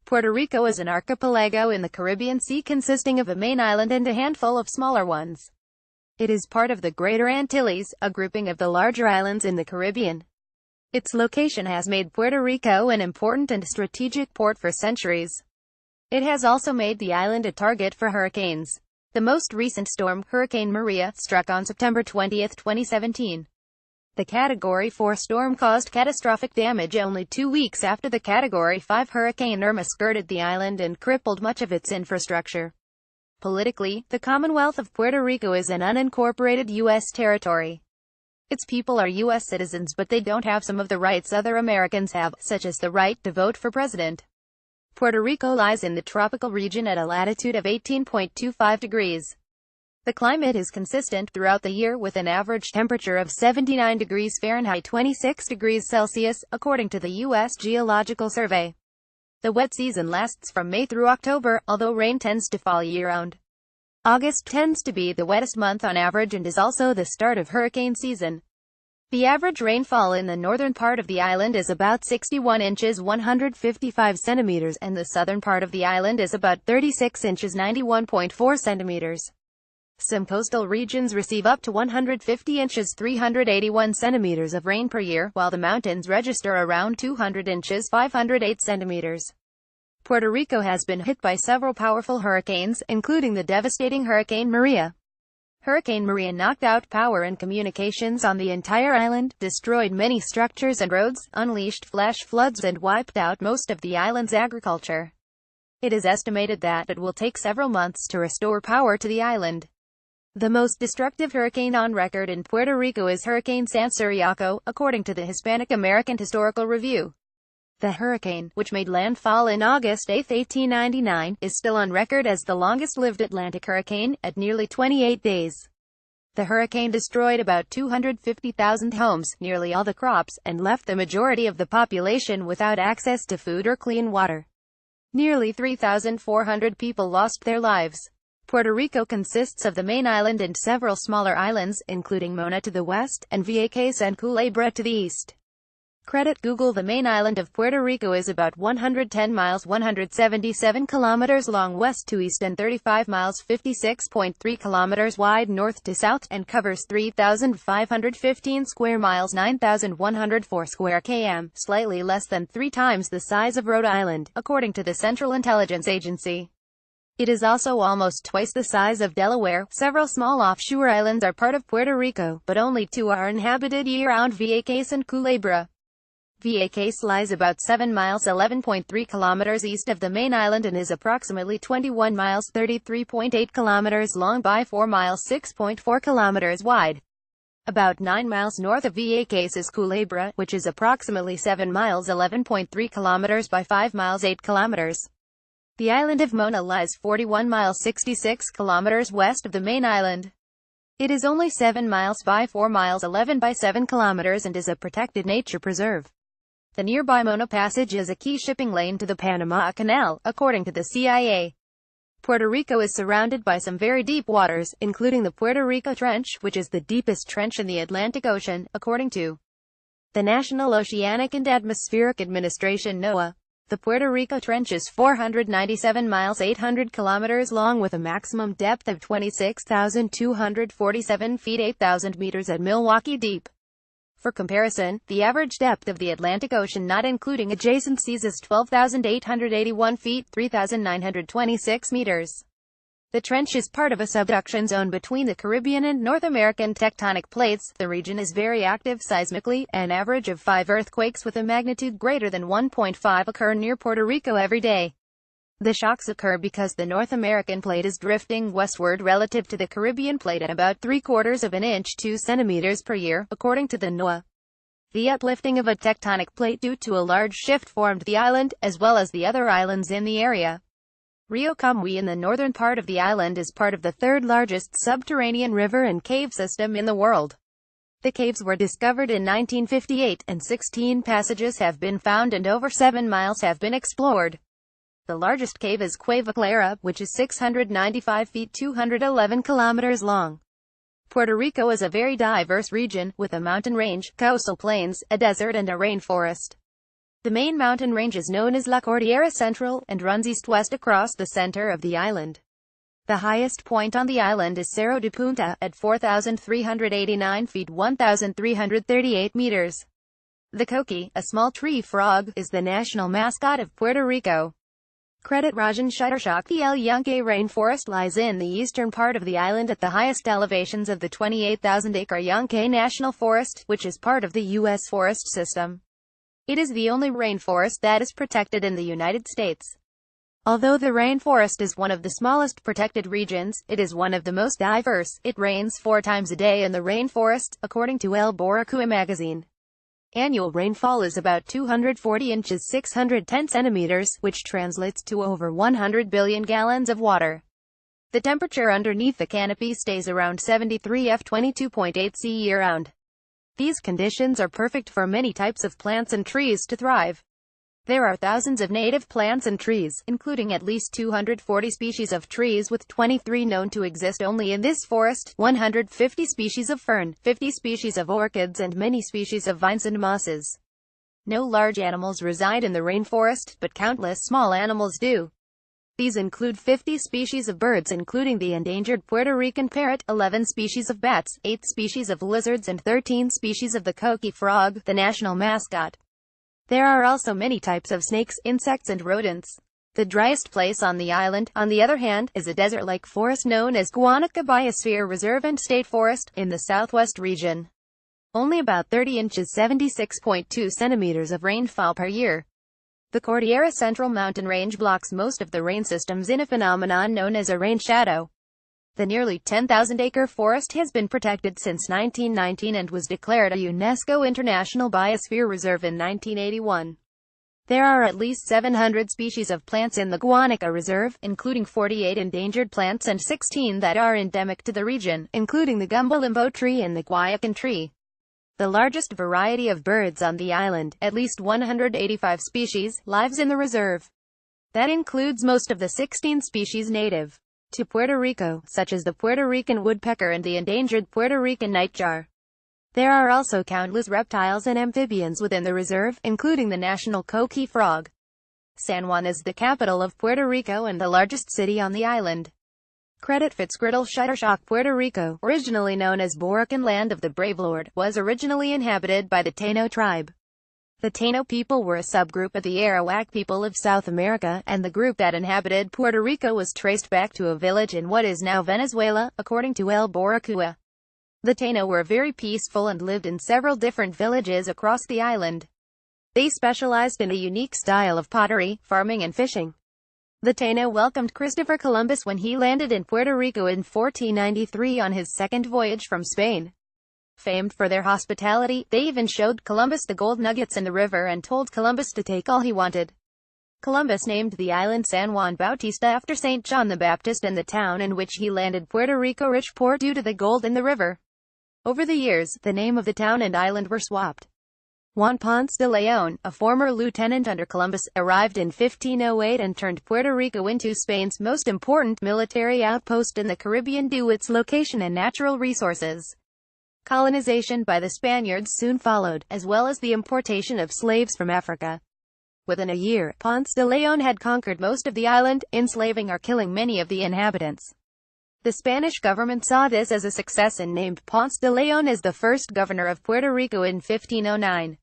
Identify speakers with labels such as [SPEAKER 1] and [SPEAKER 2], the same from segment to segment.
[SPEAKER 1] Puerto Rico is an archipelago in the Caribbean Sea consisting of a main island and a handful of smaller ones. It is part of the Greater Antilles, a grouping of the larger islands in the Caribbean. Its location has made Puerto Rico an important and strategic port for centuries. It has also made the island a target for hurricanes. The most recent storm, Hurricane Maria, struck on September 20, 2017. The Category 4 storm caused catastrophic damage only 2 weeks after the Category 5 Hurricane Irma skirted the island and crippled much of its infrastructure. Politically, the Commonwealth of Puerto Rico is an unincorporated U.S. territory. Its people are U.S. citizens, but they don't have some of the rights other Americans have, such as the right to vote for president. Puerto Rico lies in the tropical region at a latitude of 18.25 degrees. The climate is consistent throughout the year with an average temperature of 79 degrees Fahrenheit 26 degrees Celsius, according to the U.S. Geological Survey. The wet season lasts from May through October, although rain tends to fall year-round. August tends to be the wettest month on average and is also the start of hurricane season. The average rainfall in the northern part of the island is about 61 inches 155 centimeters and the southern part of the island is about 36 inches 91.4 centimeters. Some coastal regions receive up to 150 inches 381 centimeters of rain per year, while the mountains register around 200 inches 508 centimeters. Puerto Rico has been hit by several powerful hurricanes, including the devastating Hurricane Maria. Hurricane Maria knocked out power and communications on the entire island, destroyed many structures and roads, unleashed flash floods and wiped out most of the island's agriculture. It is estimated that it will take several months to restore power to the island. The most destructive hurricane on record in Puerto Rico is Hurricane San Ciriaco, according to the Hispanic American Historical Review. The hurricane, which made landfall in August 8, 1899, is still on record as the longest-lived Atlantic hurricane, at nearly 28 days. The hurricane destroyed about 250,000 homes, nearly all the crops, and left the majority of the population without access to food or clean water. Nearly 3,400 people lost their lives. Puerto Rico consists of the main island and several smaller islands, including Mona to the west, and Vieques and Culebra to the east. Credit Google. The main island of Puerto Rico is about 110 miles 177 kilometers long west to east and 35 miles 56.3 kilometers wide north to south, and covers 3,515 square miles 9,104 square km, slightly less than 3 times the size of Rhode Island, according to the Central Intelligence Agency. It is also almost twice the size of Delaware. Several small offshore islands are part of Puerto Rico, but only 2 are inhabited year-round: Vieques and Culebra. Vieques lies about 7 miles 11.3 kilometers east of the main island and is approximately 21 miles 33.8 kilometers long by 4 miles 6.4 kilometers wide. About 9 miles north of Vieques is Culebra, which is approximately 7 miles 11.3 kilometers by 5 miles 8 kilometers. The island of Mona lies 41 miles 66 kilometers west of the main island. It is only 7 miles by 4 miles 11 by 7 kilometers and is a protected nature preserve. The nearby Mona Passage is a key shipping lane to the Panama Canal, according to the CIA. Puerto Rico is surrounded by some very deep waters, including the Puerto Rico Trench, which is the deepest trench in the Atlantic Ocean, according to the National Oceanic and Atmospheric Administration (NOAA). The Puerto Rico Trench is 497 miles 800 kilometers long with a maximum depth of 26,247 feet 8,000 meters at Milwaukee Deep. For comparison, the average depth of the Atlantic Ocean not including adjacent seas is 12,881 feet 3,926 meters. The trench is part of a subduction zone between the Caribbean and North American tectonic plates. The region is very active seismically. An average of 5 earthquakes with a magnitude greater than 1.5 occur near Puerto Rico every day. The shocks occur because the North American plate is drifting westward relative to the Caribbean plate at about 3/4 of an inch 2 centimeters per year, according to the NOAA. The uplifting of a tectonic plate due to a large shift formed the island, as well as the other islands in the area. Rio Camuy in the northern part of the island is part of the 3rd largest subterranean river and cave system in the world. The caves were discovered in 1958, and 16 passages have been found and over 7 miles have been explored. The largest cave is Cueva Clara, which is 695 feet 211 kilometers long. Puerto Rico is a very diverse region, with a mountain range, coastal plains, a desert and a rainforest. The main mountain range is known as La Cordillera Central, and runs east-west across the center of the island. The highest point on the island is Cerro de Punta, at 4,389 feet 1,338 meters. The coqui, a small tree frog, is the national mascot of Puerto Rico. Credit Rajan Shutterstock. The El Yunque rainforest lies in the eastern part of the island at the highest elevations of the 28,000-acre Yunque National Forest, which is part of the U.S. Forest System. It is the only rainforest that is protected in the United States. Although the rainforest is one of the smallest protected regions, it is one of the most diverse. It rains 4 times a day in the rainforest, according to El Boricua magazine. Annual rainfall is about 240 inches 610 centimeters, which translates to over 100 billion gallons of water. The temperature underneath the canopy stays around 73 F 22.8 C year-round. These conditions are perfect for many types of plants and trees to thrive. There are thousands of native plants and trees, including at least 240 species of trees with 23 known to exist only in this forest, 150 species of fern, 50 species of orchids and many species of vines and mosses. No large animals reside in the rainforest, but countless small animals do. These include 50 species of birds including the endangered Puerto Rican parrot, 11 species of bats, 8 species of lizards and 13 species of the coqui frog, the national mascot. There are also many types of snakes, insects and rodents. The driest place on the island, on the other hand, is a desert-like forest known as Guanica Biosphere Reserve and State Forest, in the southwest region. Only about 30 inches 76.2 centimeters of rainfall per year. The Cordillera Central mountain range blocks most of the rain systems in a phenomenon known as a rain shadow. The nearly 10,000-acre forest has been protected since 1919 and was declared a UNESCO International Biosphere Reserve in 1981. There are at least 700 species of plants in the Guanica Reserve, including 48 endangered plants and 16 that are endemic to the region, including the gumbo-limbo tree and the guayacan tree. The largest variety of birds on the island, at least 185 species, lives in the reserve. That includes most of the 16 species native to Puerto Rico, such as the Puerto Rican woodpecker and the endangered Puerto Rican nightjar. There are also countless reptiles and amphibians within the reserve, including the national coqui frog. San Juan is the capital of Puerto Rico and the largest city on the island. Credit Fitzgerald Shutterstock. Puerto Rico, originally known as Borican Land of the Brave Lord, was originally inhabited by the Taino tribe. The Taino people were a subgroup of the Arawak people of South America, and the group that inhabited Puerto Rico was traced back to a village in what is now Venezuela, according to El Boricua. The Taino were very peaceful and lived in several different villages across the island. They specialized in a unique style of pottery, farming and fishing. The Taino welcomed Christopher Columbus when he landed in Puerto Rico in 1493 on his second voyage from Spain. Famed for their hospitality, they even showed Columbus the gold nuggets in the river and told Columbus to take all he wanted. Columbus named the island San Juan Bautista after St. John the Baptist and the town in which he landed, Puerto Rico, rich poor due to the gold in the river. Over the years, the name of the town and island were swapped. Juan Ponce de Leon, a former lieutenant under Columbus, arrived in 1508 and turned Puerto Rico into Spain's most important military outpost in the Caribbean due to its location and natural resources. Colonization by the Spaniards soon followed, as well as the importation of slaves from Africa. Within a year, Ponce de Leon had conquered most of the island, enslaving or killing many of the inhabitants. The Spanish government saw this as a success and named Ponce de Leon as the first governor of Puerto Rico in 1509.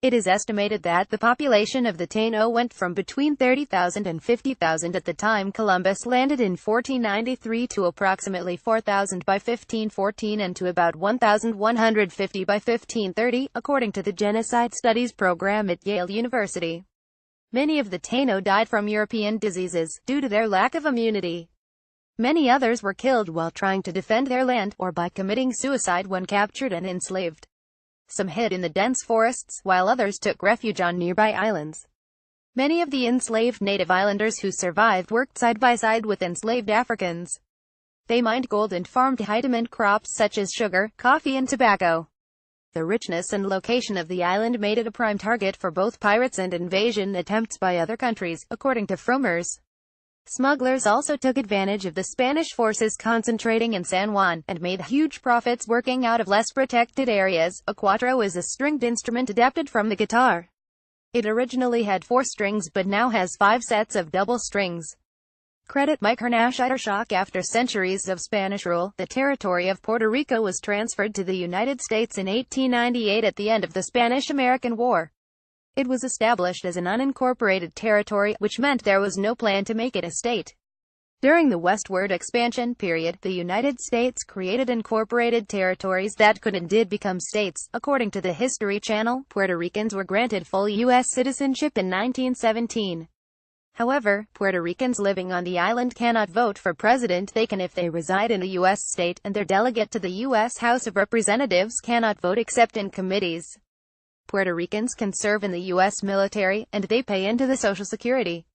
[SPEAKER 1] It is estimated that the population of the Taino went from between 30,000 and 50,000 at the time Columbus landed in 1493 to approximately 4,000 by 1514 and to about 1,150 by 1530, according to the Genocide Studies program at Yale University. Many of the Taino died from European diseases, due to their lack of immunity. Many others were killed while trying to defend their land, or by committing suicide when captured and enslaved. Some hid in the dense forests, while others took refuge on nearby islands. Many of the enslaved native islanders who survived worked side by side with enslaved Africans. They mined gold and farmed high-demand crops such as sugar, coffee and tobacco. The richness and location of the island made it a prime target for both pirates and invasion attempts by other countries, according to Fromers. Smugglers also took advantage of the Spanish forces concentrating in San Juan, and made huge profits working out of less protected areas. A cuatro is a stringed instrument adapted from the guitar. It originally had 4 strings but now has 5 sets of double strings. Credit Micronesia. After centuries of Spanish rule, the territory of Puerto Rico was transferred to the United States in 1898 at the end of the Spanish-American War. It was established as an unincorporated territory, which meant there was no plan to make it a state. During the westward expansion period, the United States created incorporated territories that could and did become states. According to the History Channel, Puerto Ricans were granted full U.S. citizenship in 1917. However, Puerto Ricans living on the island cannot vote for president. They can if they reside in a U.S. state, and their delegate to the U.S. House of Representatives cannot vote except in committees. Puerto Ricans can serve in the U.S. military, and they pay into the Social Security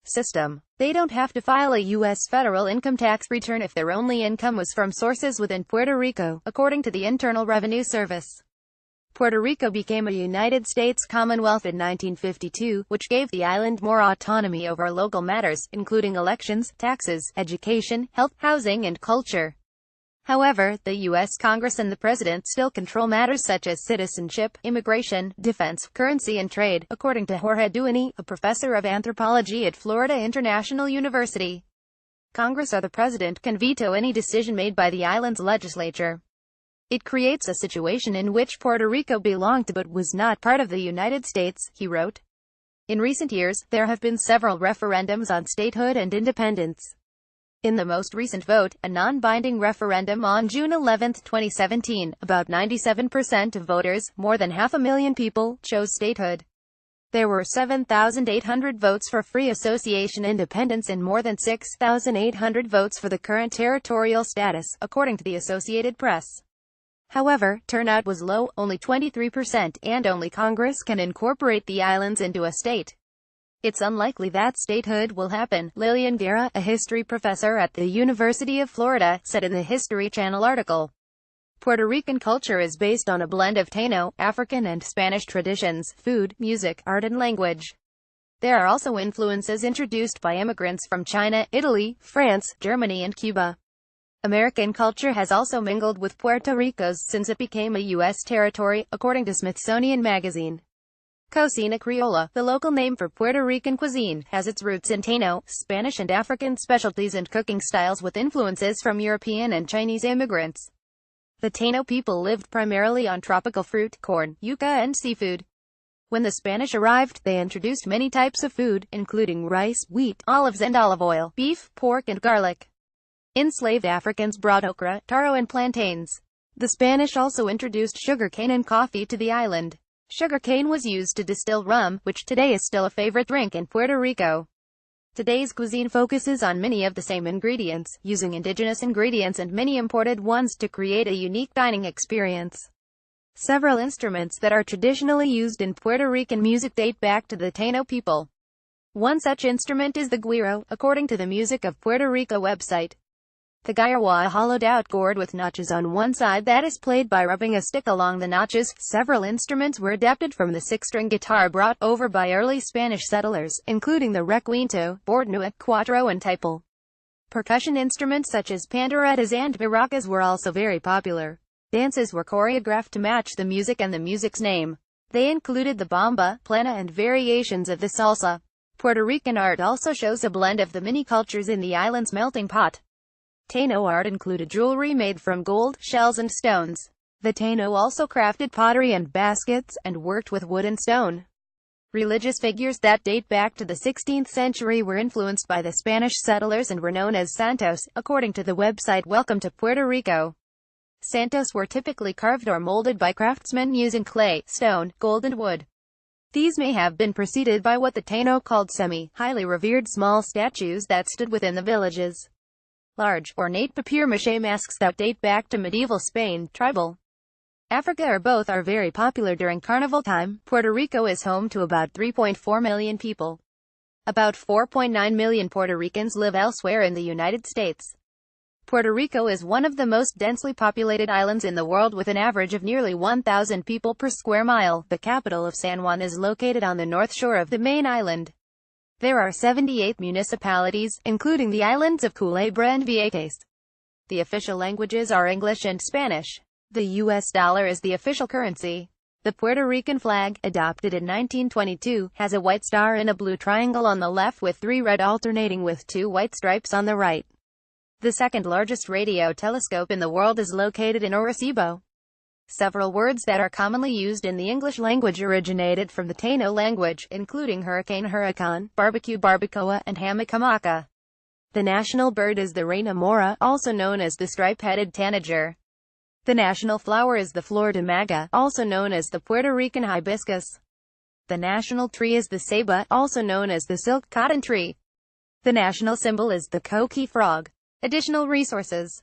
[SPEAKER 1] system. They don't have to file a U.S. federal income tax return if their only income was from sources within Puerto Rico, according to the Internal Revenue Service. Puerto Rico became a United States Commonwealth in 1952, which gave the island more autonomy over local matters, including elections, taxes, education, health, housing, and culture. However, the U.S. Congress and the President still control matters such as citizenship, immigration, defense, currency and trade, according to Jorge Duany, a professor of anthropology at Florida International University. Congress or the President can veto any decision made by the island's legislature. It creates a situation in which Puerto Rico belonged to but was not part of the United States, he wrote. In recent years, there have been several referendums on statehood and independence. In the most recent vote, a non-binding referendum on June 11, 2017, about 97% of voters, more than 500,000 people, chose statehood. There were 7,800 votes for free association independence and more than 6,800 votes for the current territorial status, according to the Associated Press. However, turnout was low, only 23%, and only Congress can incorporate the islands into a state. It's unlikely that statehood will happen, Lillian Guerra, a history professor at the University of Florida, said in the History Channel article. Puerto Rican culture is based on a blend of Taino, African and Spanish traditions, food, music, art and language. There are also influences introduced by immigrants from China, Italy, France, Germany and Cuba. American culture has also mingled with Puerto Rico's since it became a U.S. territory, according to Smithsonian Magazine. Cocina Criolla, the local name for Puerto Rican cuisine, has its roots in Taino, Spanish and African specialties and cooking styles with influences from European and Chinese immigrants. The Taino people lived primarily on tropical fruit, corn, yuca and seafood. When the Spanish arrived, they introduced many types of food, including rice, wheat, olives and olive oil, beef, pork and garlic. Enslaved Africans brought okra, taro and plantains. The Spanish also introduced sugarcane and coffee to the island. Sugarcane was used to distill rum, which today is still a favorite drink in Puerto Rico. Today's cuisine focuses on many of the same ingredients, using indigenous ingredients and many imported ones to create a unique dining experience. Several instruments that are traditionally used in Puerto Rican music date back to the Taino people. One such instrument is the güiro, according to the Music of Puerto Rico website. The güiro, a hollowed-out gourd with notches on one side that is played by rubbing a stick along the notches. Several instruments were adapted from the 6-string guitar brought over by early Spanish settlers, including the requinto, bordnua, cuatro and tipal. Percussion instruments such as panderetas and maracas were also very popular. Dances were choreographed to match the music and the music's name. They included the bomba, plena and variations of the salsa. Puerto Rican art also shows a blend of the many cultures in the island's melting pot. Taino art included jewelry made from gold, shells and stones. The Taino also crafted pottery and baskets, and worked with wood and stone. Religious figures that date back to the 16th century were influenced by the Spanish settlers and were known as santos, according to the website Welcome to Puerto Rico. Santos were typically carved or molded by craftsmen using clay, stone, gold and wood. These may have been preceded by what the Taino called highly revered small statues that stood within the villages. Large, ornate papier-mâché masks that date back to medieval Spain, tribal Africa or both are very popular during carnival time. Puerto Rico is home to about 3.4 million people. About 4.9 million Puerto Ricans live elsewhere in the United States. Puerto Rico is one of the most densely populated islands in the world with an average of nearly 1,000 people per square mile. The capital of San Juan is located on the north shore of the main island. There are 78 municipalities, including the islands of Culebra and Vieques. The official languages are English and Spanish. The U.S. dollar is the official currency. The Puerto Rican flag, adopted in 1922, has a white star and a blue triangle on the left with 3 red alternating with 2 white stripes on the right. The second largest radio telescope in the world is located in Arecibo. Several words that are commonly used in the English language originated from the Taino language, including hurricane, huracan, barbecue, barbacoa, and hammock, hamaca. The national bird is the reina mora, also known as the stripe-headed tanager. The national flower is the flor de maga, also known as the Puerto Rican hibiscus. The national tree is the ceiba, also known as the silk cotton tree. The national symbol is the coqui frog. Additional resources.